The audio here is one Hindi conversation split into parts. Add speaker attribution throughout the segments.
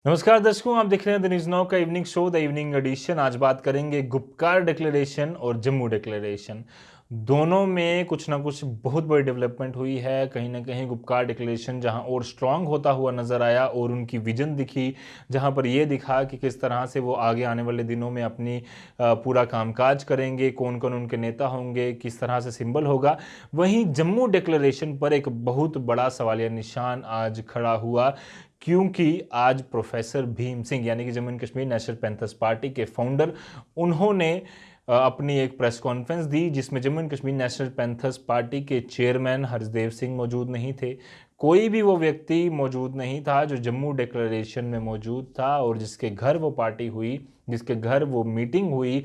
Speaker 1: नमस्कार दर्शकों, आप देख रहे हैं द न्यूज़ नाउ का evening show the evening edition. आज बात करेंगे गुपकार डिक्लेरेशन और जम्मू डिक्लेरेशन। दोनों में कुछ ना कुछ बहुत बड़ी डेवलपमेंट हुई है। कहीं ना कहीं गुपकार डिक्लेरेशन जहां और स्ट्रांग होता हुआ नज़र आया और उनकी विजन दिखी, जहां पर यह दिखा कि किस तरह से वो आगे आने वाले दिनों में अपनी पूरा कामकाज करेंगे, कौन कौन उनके नेता होंगे, किस तरह से सिंबल होगा। वहीं जम्मू डिक्लेरेशन पर एक बहुत बड़ा सवालिया निशान आज खड़ा हुआ, क्योंकि आज प्रोफेसर भीम सिंह यानी कि Jammu and Kashmir national panthers party के फाउंडर, उन्होंने अपनी एक प्रेस कॉन्फ्रेंस दी जिसमें Jammu and Kashmir national panthers party के चेयरमैन हरदेव सिंह मौजूद नहीं थे। कोई भी वो व्यक्ति मौजूद नहीं था जो जम्मू डिक्लेरेशन में मौजूद था, और जिसके घर वो पार्टी हुई, जिसके घर वो मीटिंग हुई,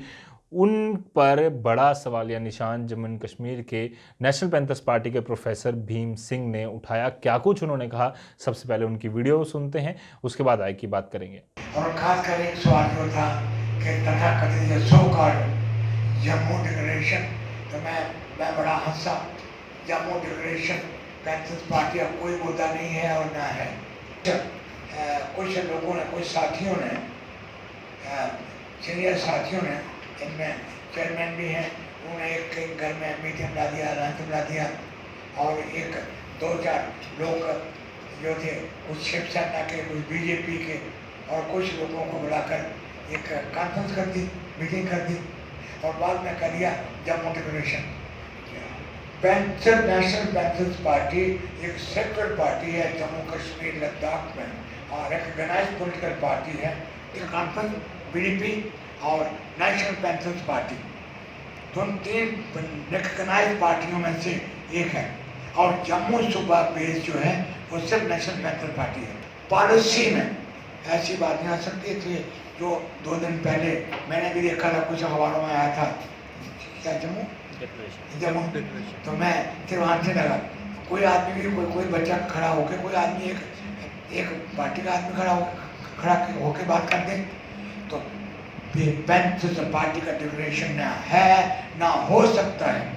Speaker 1: उन पर बड़ा सवालिया निशान जम्मू एंड कश्मीर के नेशनल पैंथर्स पार्टी के प्रोफेसर भीम सिंह ने उठाया। क्या कुछ उन्होंने कहा, सबसे पहले उनकी वीडियो सुनते हैं, उसके बाद आगे की बात करेंगे।
Speaker 2: और खासकर एक सवाल जो था कि तथाकथित सो कॉल्ड जम्मू डिक्लेरेशन, तो मैं बड़ा हंसा। जम्मू डिक्लेरेशन पैंथर्स पार्टी का कोई मुद्दा नहीं है और ना है। कुछ लोगों ने, कुछ साथियों ने, सीनियर साथियों ने, इनमें चेयरमैन भी हैं, उन्होंने एक घर में मीटिंग बुला दिया, लंच बुला दिया, और एक दो चार लोग जो थे कुछ शिवसेना के, कुछ बीजेपी के, और कुछ लोगों को बुलाकर एक कॉन्फ्रेंस कर दी, मीटिंग कर दी, और बाद में कर दिया Jammu declaration. Panther national panthers party एक सेक्युलर पार्टी है जम्मू कश्मीर लद्दाख में, और रिकग्नाइज पॉलिटिकल पार्टी है। एक कॉन्फ्रेंस बीजेपी और नेशनल पैंथर्स पार्टी, दोनों तीन रिकग्नाइज पार्टियों में से एक है, और जम्मू सूबा बेस जो है वो सिर्फ नेशनल पैंथर पार्टी है। पॉलिसी में ऐसी बात नहीं आ सकती थी जो 2 दिन पहले मैंने भी देखा था, कुछ अखबारों में आया था, क्या जम्मू जम्मू, तो मैं फिर वहाँ से लगा, कोई आदमी भी, कोई बच्चा खड़ा होकर, कोई आदमी एक पार्टी का आदमी खड़ा होकर बात कर दे, तो पैंथर्स पार्टी का डिक्लेरेशन ना है, ना हो सकता है।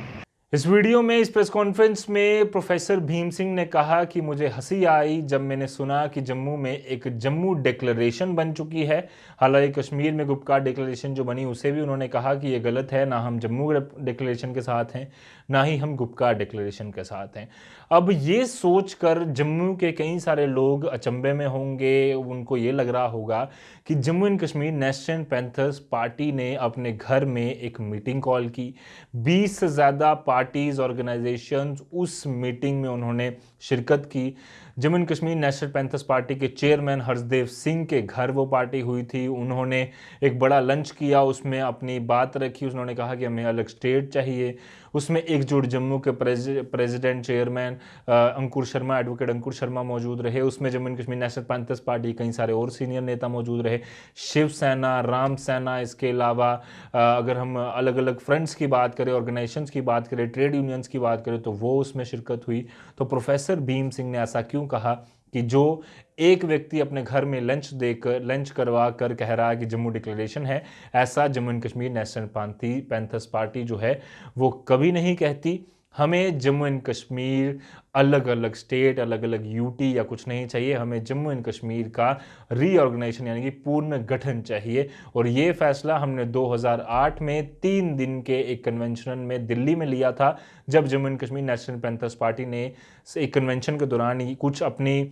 Speaker 1: इस वीडियो में, इस प्रेस कॉन्फ्रेंस में प्रोफेसर भीम सिंह ने कहा कि मुझे हंसी आई जब मैंने सुना कि जम्मू में एक जम्मू डिक्लेरेशन बन चुकी है। हालांकि कश्मीर में गुपकार डिक्लेरेशन जो बनी उसे भी उन्होंने कहा कि ये गलत है, ना हम जम्मू डिक्लेरेशन के साथ हैं, ना ही हम गुपकार डिक्लेरेशन के साथ हैं। अब ये सोचकर जम्मू के कई सारे लोग अचंभे में होंगे, उनको ये लग रहा होगा कि Jammu and Kashmir national panthers party ने अपने घर में एक मीटिंग कॉल की। 20 से ज़्यादा पार्टीज, ऑर्गेनाइजेशंस उस मीटिंग में उन्होंने शिरकत की। Jammu and Kashmir national panthers party के चेयरमैन हरदेव सिंह के घर वो पार्टी हुई थी। उन्होंने एक बड़ा लंच किया, उसमें अपनी बात रखी। उन्होंने कहा कि हमें अलग स्टेट चाहिए। उसमें एकजुट जम्मू के प्रेसिडेंट चेयरमैन अंकुर शर्मा, एडवोकेट अंकुर शर्मा मौजूद रहे। उसमें Jammu and Kashmir national panthers party कई सारे और सीनियर नेता मौजूद रहे, शिवसेना, राम सेना। इसके अलावा अगर हम अलग अलग फ्रंट्स की बात करें, ऑर्गेनाइजेशंस की बात करें, ट्रेड यूनियंस की बात करें, तो वो उसमें शिरकत हुई। तो प्रोफेसर भीम सिंह ने ऐसा क्यों कहा कि जो एक व्यक्ति अपने घर में लंच करवा कर कह रहा है कि जम्मू डिक्लेरेशन है, ऐसा Jammu and Kashmir national panthers party जो है वो कभी नहीं कहती। हमें जम्मू एंड कश्मीर अलग अलग स्टेट, अलग अलग यूटी या कुछ नहीं चाहिए। हमें जम्मू एंड कश्मीर का रीऑर्गेनाइजेशन यानी कि पूर्ण गठन चाहिए। और ये फैसला हमने 2008 में 3 दिन के एक कन्वेंशन में दिल्ली में लिया था, जब Jammu and Kashmir national panthers party ने एक कन्वेंशन के दौरान कुछ अपनी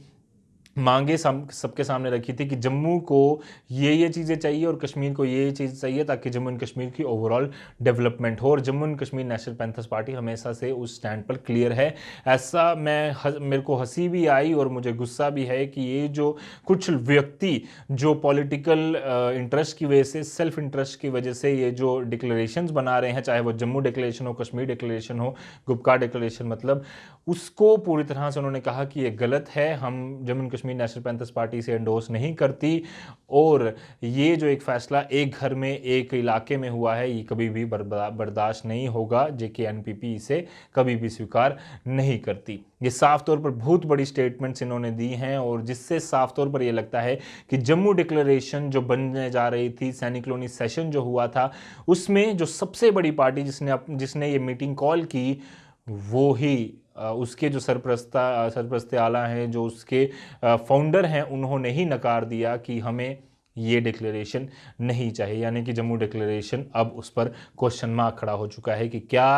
Speaker 1: मांगे सबके सामने रखी थी कि जम्मू को ये चीज़ें चाहिए और कश्मीर को ये चीज़ चाहिए, ताकि जम्मू एंड कश्मीर की ओवरऑल डेवलपमेंट हो। और Jammu and Kashmir national panthers party हमेशा से उस स्टैंड पर क्लियर है। ऐसा मेरे को हंसी भी आई और मुझे गुस्सा भी है कि ये जो कुछ व्यक्ति जो पॉलिटिकल इंटरेस्ट की वजह से, सेल्फ इंटरेस्ट की वजह से ये जो डिक्लेरेशंस बना रहे हैं, चाहे वो जम्मू डिक्लेरेशन हो, कश्मीर डिक्लेरेशन हो, गुपकार डिक्लेरेशन, मतलब उसको पूरी तरह से उन्होंने कहा कि ये गलत है। हम Jammu and Kashmir national panthers party से एंडोर्स नहीं करती, और ये जो एक फैसला एक घर में, एक इलाके में हुआ है, ये कभी भी बर्दाश्त नहीं होगा। JKNPP इसे कभी भी स्वीकार नहीं करती। ये साफ तौर पर बहुत बड़ी स्टेटमेंट्स इन्होंने दी हैं, और जिससे साफ तौर पर ये लगता है कि जम्मू डिक्लेरेशन जो बनने जा रही थी, सैनिक कॉलोनी सेशन जो हुआ था, उसमें जो सबसे बड़ी पार्टी जिसने ये मीटिंग कॉल की, वो ही उसके जो सरप्रस्ते आला हैं, जो उसके फाउंडर हैं, उन्होंने ही नकार दिया कि हमें ये डिक्लेरेशन नहीं चाहिए। यानी कि जम्मू डिक्लेरेशन अब उस पर क्वेश्चन मार्क खड़ा हो चुका है कि क्या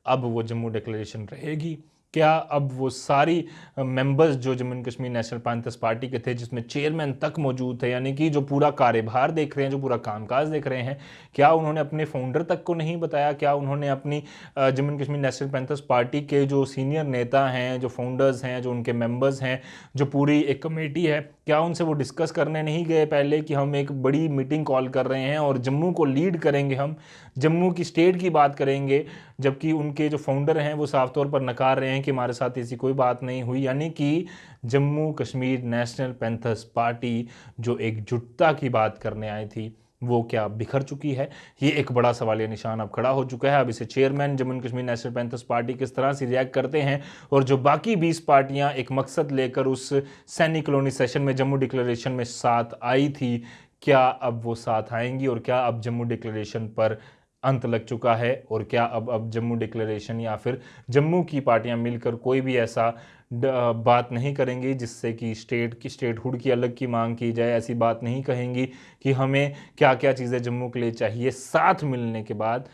Speaker 1: अब वो जम्मू डिक्लेरेशन रहेगी, क्या अब वो सारी मेंबर्स जो Jammu and Kashmir national panthers party के थे, जिसमें चेयरमैन तक मौजूद थे, यानी कि जो पूरा कार्यभार देख रहे हैं, जो पूरा कामकाज देख रहे हैं, क्या उन्होंने अपने फाउंडर तक को नहीं बताया? क्या उन्होंने अपनी Jammu and Kashmir national panthers party के जो सीनियर नेता हैं, जो फाउंडर्स हैं, जो उनके मेंबर्स हैं, जो पूरी एक कमेटी है, क्या उनसे वो डिस्कस करने नहीं गए पहले कि हम एक बड़ी मीटिंग कॉल कर रहे हैं और जम्मू को लीड करेंगे, हम जम्मू की स्टेट की बात करेंगे, जबकि उनके जो फाउंडर हैं वो साफ तौर पर नकार रहे हैं कि हमारे साथ ऐसी कोई बात नहीं हुई। यानी कि Jammu Kashmir national panthers party जो एकजुटता की बात करने आई थी, वो क्या बिखर चुकी है? ये एक बड़ा सवालिया निशान अब खड़ा हो चुका है। अब इसे chairman Jammu and Kashmir national panthers party किस तरह से रिएक्ट करते हैं, और जो बाकी 20 पार्टियां एक मकसद लेकर उस सैनिक कॉलोनी सेशन में जम्मू डिक्लेरेशन में साथ आई थी, क्या अब वो साथ आएंगी, और क्या अब जम्मू डिक्लेरेशन पर अंत लग चुका है, और क्या अब जम्मू डिक्लेरेशन या फिर जम्मू की पार्टियां मिलकर कोई भी ऐसा बात नहीं करेंगी जिससे कि स्टेटहुड की अलग की मांग की जाए, ऐसी बात नहीं कहेंगी कि हमें क्या क्या चीज़ें जम्मू के लिए चाहिए। साथ मिलने के बाद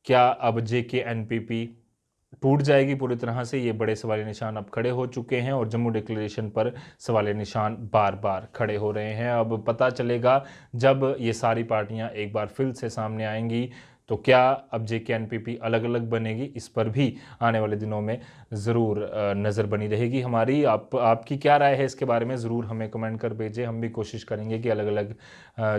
Speaker 1: क्या अब JK-NPP टूट जाएगी पूरी तरह से? ये बड़े सवालिया निशान अब खड़े हो चुके हैं और जम्मू डिक्लेरेशन पर सवालिया निशान बार बार खड़े हो रहे हैं। अब पता चलेगा जब ये सारी पार्टियां एक बार फिर से सामने आएंगी तो क्या अब JK-NPP अलग अलग बनेगी, इस पर भी आने वाले दिनों में ज़रूर नज़र बनी रहेगी हमारी। आपकी क्या राय है इसके बारे में, ज़रूर हमें कमेंट कर भेजें। हम भी कोशिश करेंगे कि अलग अलग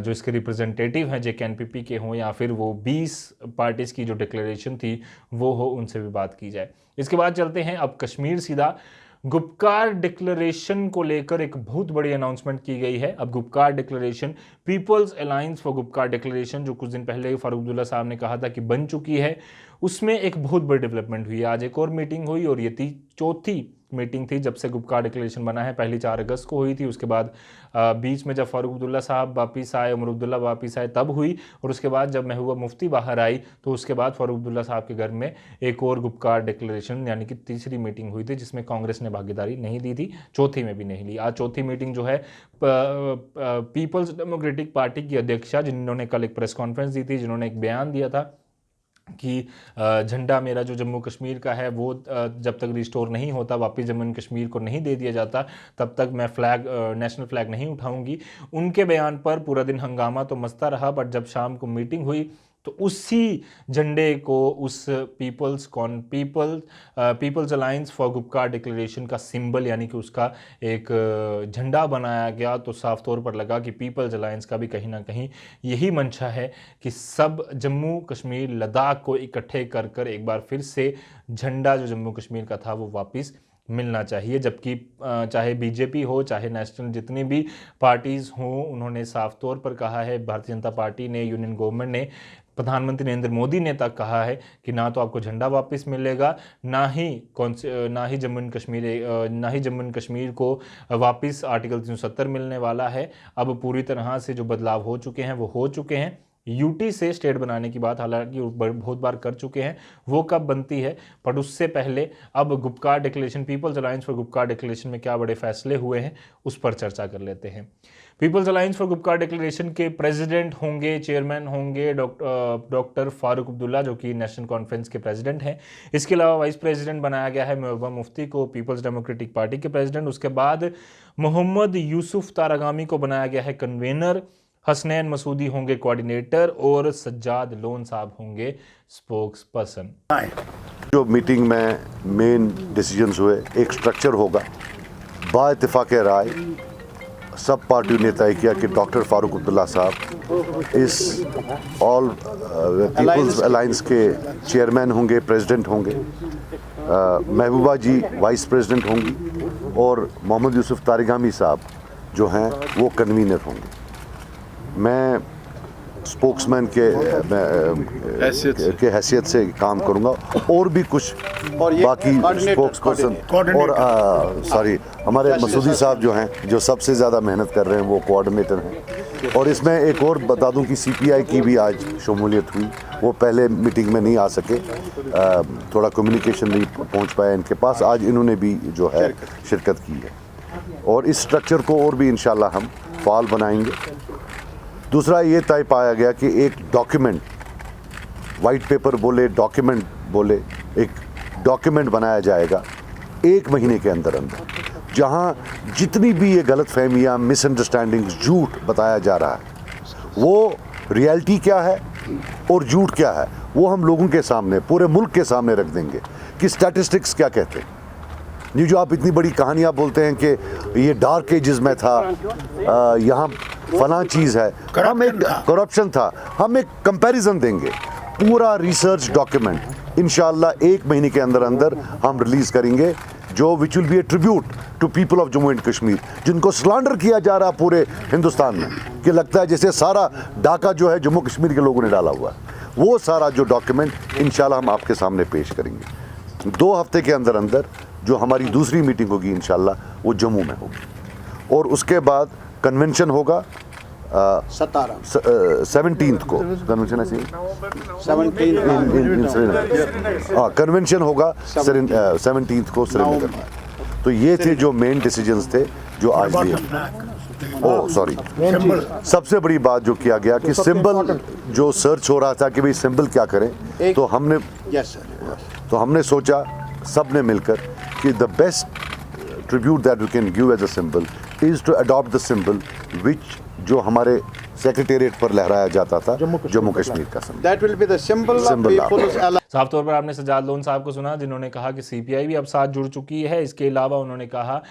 Speaker 1: जो इसके रिप्रेजेंटेटिव हैं JK-NPP के हों या फिर वो 20 पार्टीज़ की जो डिक्लेरेशन थी वो हो, उनसे भी बात की जाए। इसके बाद चलते हैं अब कश्मीर सीधा। गुपकार डिक्लेरेशन को लेकर एक बहुत बड़ी अनाउंसमेंट की गई है। अब Gupkar declaration, people's alliance for Gupkar declaration, जो कुछ दिन पहले फारूक अब्दुल्ला साहब ने कहा था कि बन चुकी है, उसमें एक बहुत बड़ी डेवलपमेंट हुई है। आज एक और मीटिंग हुई और ये चौथी मीटिंग थी जब से गुपकार डिक्लेरेशन बना है। पहली 4 अगस्त को हुई थी, उसके बाद बीच में जब फारूक अब्दुल्ला साहब वापिस आए, उमर अब्दुल्ला वापिस आए, तब हुई, और उसके बाद जब महबूबा मुफ्ती बाहर आई तो उसके बाद फारूक अब्दुल्ला साहब के घर में एक और गुपकार डिक्लेरेशन यानी कि तीसरी मीटिंग हुई थी, जिसमें कांग्रेस ने भागीदारी नहीं दी थी, चौथी में भी नहीं ली। आज चौथी मीटिंग जो है पीपल्स डेमोक्रेटिक पार्टी की अध्यक्षा, जिन्होंने कल एक प्रेस कॉन्फ्रेंस दी थी, जिन्होंने एक बयान दिया था कि झंडा मेरा जो जम्मू कश्मीर का है वो जब तक रिस्टोर नहीं होता, वापस जम्मू एंड कश्मीर को नहीं दे दिया जाता, तब तक मैं नेशनल फ्लैग नहीं उठाऊंगी। उनके बयान पर पूरा दिन हंगामा तो मचता रहा, बट जब शाम को मीटिंग हुई तो उसी झंडे को उस people's alliance for Gupkar declaration का सिंबल यानी कि उसका एक झंडा बनाया गया। तो साफ तौर पर लगा कि पीपल्स अलायंस का भी कहीं ना कहीं यही मंशा है कि सब जम्मू कश्मीर लद्दाख को इकट्ठे कर कर एक बार फिर से झंडा जो जम्मू कश्मीर का था वो वापस मिलना चाहिए। जबकि चाहे बीजेपी हो, चाहे नेशनल जितनी भी पार्टीज़ हों, उन्होंने साफ तौर पर कहा है, भारतीय जनता पार्टी ने, यूनियन गवर्नमेंट ने, प्रधानमंत्री नरेंद्र मोदी ने तक कहा है कि ना तो आपको झंडा वापस मिलेगा, ना ही जम्मू एंड कश्मीर को वापस आर्टिकल 370 मिलने वाला है। अब पूरी तरह से जो बदलाव हो चुके हैं वो हो चुके हैं। यूटी से स्टेट बनाने की बात हालांकि बहुत बार कर चुके हैं, वो कब बनती है, पर उससे पहले अब Gupkar declaration, people's alliance for Gupkar declaration में क्या बड़े फैसले हुए हैं उस पर चर्चा कर लेते हैं। People's alliance for Gupkar declaration के प्रेसिडेंट होंगे, चेयरमैन होंगे डॉक्टर फारूक अब्दुल्ला, जो कि नेशनल कॉन्फ्रेंस के प्रेसिडेंट हैं। इसके अलावा वाइस प्रेसिडेंट बनाया गया है महबूबा मुफ्ती को, पीपल्स डेमोक्रेटिक पार्टी के प्रेसिडेंट। उसके बाद मोहम्मद यूसुफ तारागामी को बनाया गया है कन्वेनर, हसनैन मसूदी होंगे कोऑर्डिनेटर और सज्जाद लोन साहब होंगे स्पोक्स पर्सन।
Speaker 3: जो मीटिंग में मेन डिसीजंस हुए, एक स्ट्रक्चर होगा, बाइत्तेफाक राय सब पार्टियों ने तय किया कि डॉक्टर फारूक अब्दुल्ला साहब इस ऑल पीपल्स अलायंस के चेयरमैन होंगे, प्रेसिडेंट होंगे, महबूबा जी वाइस प्रेसिडेंट होंगी और मोहम्मद यूसुफ तारागामी साहब जो हैं वो कन्वीनर होंगे। मैं स्पोक्समैन के हैसियत से काम करूंगा और भी कुछ बाकी स्पोक्स पर्सन और सॉरी हमारे मसूदी साहब जो हैं जो सबसे ज़्यादा मेहनत कर रहे हैं वो कोऑर्डिनेटर हैं। और इसमें एक और बता दूं कि सीपीआई की भी आज शमूलियत हुई। वो पहले मीटिंग में नहीं आ सके, थोड़ा कम्युनिकेशन नहीं पहुंच पाया इनके पास, आज इन्होंने भी जो है शिरकत की है और इस स्ट्रक्चर को और भी इंशाल्लाह हम फाल बनाएंगे। दूसरा ये तय पाया गया कि एक डॉक्यूमेंट, वाइट पेपर बोले, डॉक्यूमेंट बोले, एक डॉक्यूमेंट बनाया जाएगा 1 महीने के अंदर अंदर, जहां जितनी भी ये गलत फहमियाँ, मिसअंडरस्टैंडिंग्स, झूठ बताया जा रहा है वो रियलिटी क्या है और झूठ क्या है वो हम लोगों के सामने, पूरे मुल्क के सामने रख देंगे कि स्टैटिस्टिक्स क्या कहते हैं। ये जो आप इतनी बड़ी कहानियाँ बोलते हैं कि ये डार्क एजेस में था, यहाँ फलां चीज़ है, हम एक करप्शन था, हम एक कंपैरिजन देंगे, पूरा रिसर्च डॉक्यूमेंट इंशाल्लाह 1 महीने के अंदर अंदर हम रिलीज करेंगे, जो which will be a tribute to people of Jammu and Kashmir, जिनको स्लैंडर किया जा रहा पूरे हिंदुस्तान में कि लगता है जैसे सारा डाका जो है जम्मू कश्मीर के लोगों ने डाला हुआ है। वो सारा जो डॉक्यूमेंट इंशाल्लाह हम आपके सामने पेश करेंगे। 2 हफ्ते के अंदर अंदर जो हमारी दूसरी मीटिंग होगी इंशाल्लाह वो जम्मू में होगी और उसके बाद कन्वेंशन होगा 17th को, कन्वेंशन है 17th कन्वेंशन होगा 17th को श्रीनगर में। तो ये थे जो मेन डिसीजंस थे जो आज लिए। ओह सॉरी, सबसे बड़ी बात जो किया गया कि सिंबल जो सर्च हो रहा था कि भाई सिंबल क्या करें, तो हमने सोचा सब ने मिलकर कि the best tribute that we can give as a symbol is to adopt the symbol which जो हमारे सेक्रेटेरिएट पर लहराया जाता था, जम्मू कश्मीर का symbol.
Speaker 4: That will be the symbol of people's alliance.
Speaker 1: साफ तौर पर आपने सज्जाद लोन साहब को सुना, जिन्होंने कहा कि सीपीआई भी अब साथ जुड़ चुकी है। इसके अलावा उन्होंने कहा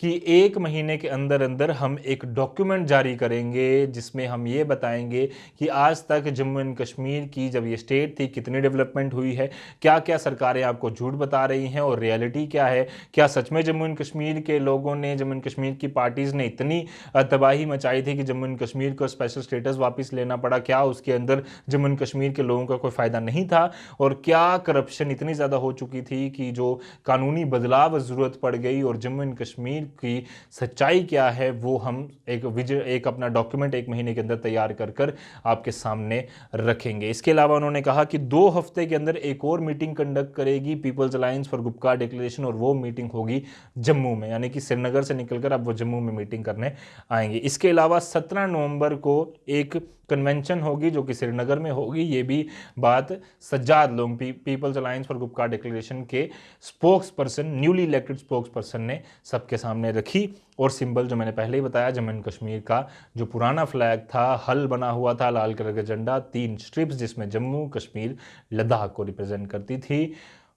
Speaker 1: कि 1 महीने के अंदर अंदर हम एक डॉक्यूमेंट जारी करेंगे जिसमें हम ये बताएंगे कि आज तक जम्मू एंड कश्मीर की जब ये स्टेट थी कितनी डेवलपमेंट हुई है, क्या क्या सरकारें आपको झूठ बता रही हैं और रियलिटी क्या है, क्या सच में जम्मू एंड कश्मीर के लोगों ने, जम्मू एंड कश्मीर की पार्टीज़ ने इतनी तबाही मचाई थी कि जम्मू एंड कश्मीर को स्पेशल स्टेटस वापस लेना पड़ा, क्या उसके अंदर जम्मू एंड कश्मीर के लोगों का कोई फ़ायदा नहीं था, और क्या करप्शन इतनी ज़्यादा हो चुकी थी कि जो कानूनी बदलाव ज़रूरत पड़ गई, और जम्मू एंड कश्मीर की सच्चाई क्या है वो हम एक अपना डॉक्यूमेंट 1 महीने के अंदर तैयार कर आपके सामने रखेंगे। इसके अलावा उन्होंने कहा कि 2 हफ्ते के अंदर एक और मीटिंग कंडक्ट करेगी people's alliance for Gupkar declaration, और वो मीटिंग होगी जम्मू में, यानी कि श्रीनगर से निकलकर अब वो जम्मू में मीटिंग करने आएंगे। इसके अलावा 17 नवंबर को एक कन्वेंशन होगी जो कि श्रीनगर में होगी। ये भी बात Sajjad Lone people's alliance for Gupkar declaration के spokesperson, newly elected spokesperson ने सबके सामने रखी। और सिंबल जो मैंने पहले ही बताया, जम्मू एंड कश्मीर का जो पुराना फ्लैग था, हल बना हुआ था, लाल कलर का झंडा, 3 स्ट्रिप्स जिसमें जम्मू कश्मीर लद्दाख को रिप्रेजेंट करती थी।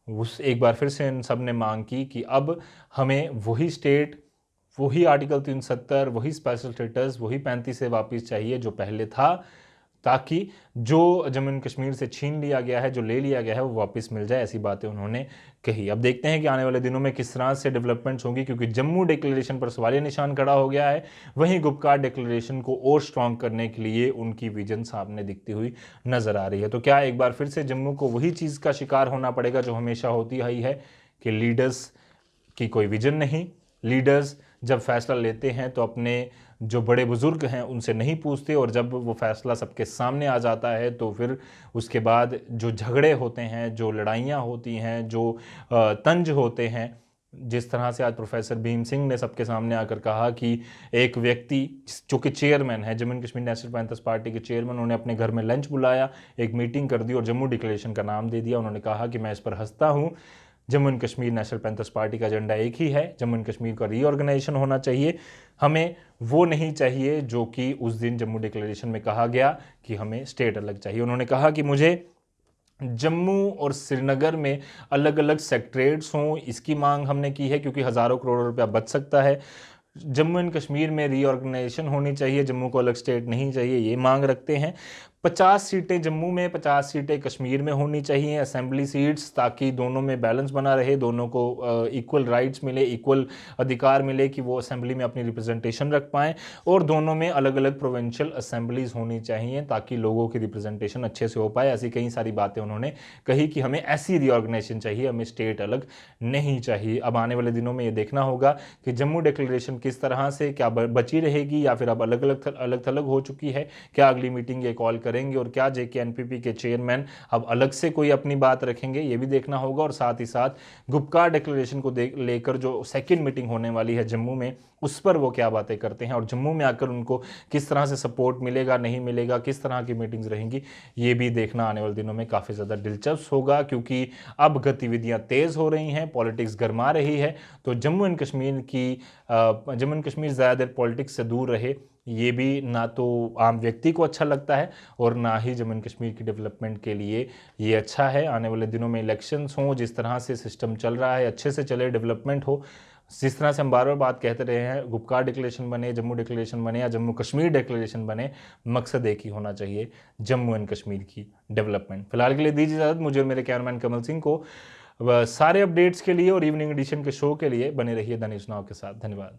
Speaker 1: उस एक बार फिर से इन सब ने मांग की कि अब हमें वही स्टेट, वही आर्टिकल 370, वही स्पेशल स्टेटस, वही 35 से वापस चाहिए जो पहले था, ताकि जो जम्मू एंड कश्मीर से छीन लिया गया है, जो ले लिया गया है, वो वापस मिल जाए। ऐसी बातें उन्होंने कही। अब देखते हैं कि आने वाले दिनों में किस तरह से डेवलपमेंट्स होंगी, क्योंकि जम्मू डिक्लेरेशन पर सवालिया निशान खड़ा हो गया है। वहीं गुपकार डिक्लेरेशन को और स्ट्रॉन्ग करने के लिए उनकी विजन सामने दिखती हुई नजर आ रही है। तो क्या एक बार फिर से जम्मू को वही चीज़ का शिकार होना पड़ेगा जो हमेशा होती आई है कि लीडर्स की कोई विजन नहीं, लीडर्स जब फैसला लेते हैं तो अपने जो बड़े बुजुर्ग हैं उनसे नहीं पूछते, और जब वो फैसला सबके सामने आ जाता है तो फिर उसके बाद जो झगड़े होते हैं, जो लड़ाइयाँ होती हैं, जो तंज होते हैं, जिस तरह से आज प्रोफेसर भीम सिंह ने सबके सामने आकर कहा कि एक व्यक्ति जो कि चेयरमैन है, Jammu and Kashmir national panthers party के चेयरमैन, उन्होंने अपने घर में लंच बुलाया, एक मीटिंग कर दी और जम्मू डिक्लेरेशन का नाम दे दिया। उन्होंने कहा कि मैं इस पर हंसता हूँ, Jammu and Kashmir national panthers party का एजेंडा एक ही है, जम्मू एंड कश्मीर का रीऑर्गेनाइजेशन होना चाहिए, हमें वो नहीं चाहिए जो कि उस दिन जम्मू डिक्लेरेशन में कहा गया कि हमें स्टेट अलग चाहिए। उन्होंने कहा कि मुझे जम्मू और श्रीनगर में अलग अलग सेक्रेटरीट्स हों, इसकी मांग हमने की है, क्योंकि हज़ारों करोड़ रुपया बच सकता है। जम्मू एंड कश्मीर में रीऑर्गेनाइजेशन होनी चाहिए, जम्मू को अलग स्टेट नहीं चाहिए, ये मांग रखते हैं। 50 सीटें जम्मू में, 50 सीटें कश्मीर में होनी चाहिए असेंबली सीट्स, ताकि दोनों में बैलेंस बना रहे, दोनों को इक्वल राइट्स मिले, इक्वल अधिकार मिले कि वो असेंबली में अपनी रिप्रेजेंटेशन रख पाएँ, और दोनों में अलग अलग प्रोविंशियल असेंबलीज होनी चाहिए ताकि लोगों की रिप्रेजेंटेशन अच्छे से हो पाए। ऐसी कई सारी बातें उन्होंने कही कि हमें ऐसी रीऑर्गेनाइजेशन चाहिए, हमें स्टेट अलग नहीं चाहिए। अब आने वाले दिनों में ये देखना होगा कि जम्मू डिक्लेरेशन किस तरह से, क्या बची रहेगी या फिर अब अलग थलग हो चुकी है, क्या अगली मीटिंग ये कॉल करेंगे, और क्या JK-NPP के चेयरमैन अब अलग से कोई अपनी बात रखेंगे, ये भी देखना होगा। और साथ ही साथ गुपकार डिक्लेरेशन को लेकर जो सेकंड मीटिंग होने वाली है जम्मू में, उस पर वो क्या बातें करते हैं, और जम्मू में आकर उनको किस तरह से सपोर्ट मिलेगा नहीं मिलेगा, किस तरह की मीटिंग्स रहेंगी, ये भी देखना आने वाले दिनों में काफ़ी ज़्यादा दिलचस्प होगा। क्योंकि अब गतिविधियां तेज़ हो रही हैं, पॉलिटिक्स गर्मा रही है, तो जम्मू एंड कश्मीर ज़्यादा देर पॉलिटिक्स से दूर रहे, ये भी ना तो आम व्यक्ति को अच्छा लगता है और ना ही जम्मू एंड कश्मीर की डेवलपमेंट के लिए ये अच्छा है। आने वाले दिनों में इलेक्शंस हों, जिस तरह से सिस्टम चल रहा है अच्छे से चले, डेवलपमेंट हो, जिस तरह से हम बार बार बात कहते रहे हैं, गुपकार डिक्लेरेशन बने, जम्मू डिक्लेरेशन बने या जम्मू कश्मीर डिक्लेरेशन बने, मकसद एक ही होना चाहिए, जम्मू एंड कश्मीर की डेवलपमेंट। फिलहाल के लिए दीजिए इजाज़त, मुझे और मेरे कैमरामैन कमल सिंह को। सारे अपडेट्स के लिए और इवनिंग एडिशन के शो के लिए बने रहिए द न्यूज़ नाउ के साथ। धन्यवाद।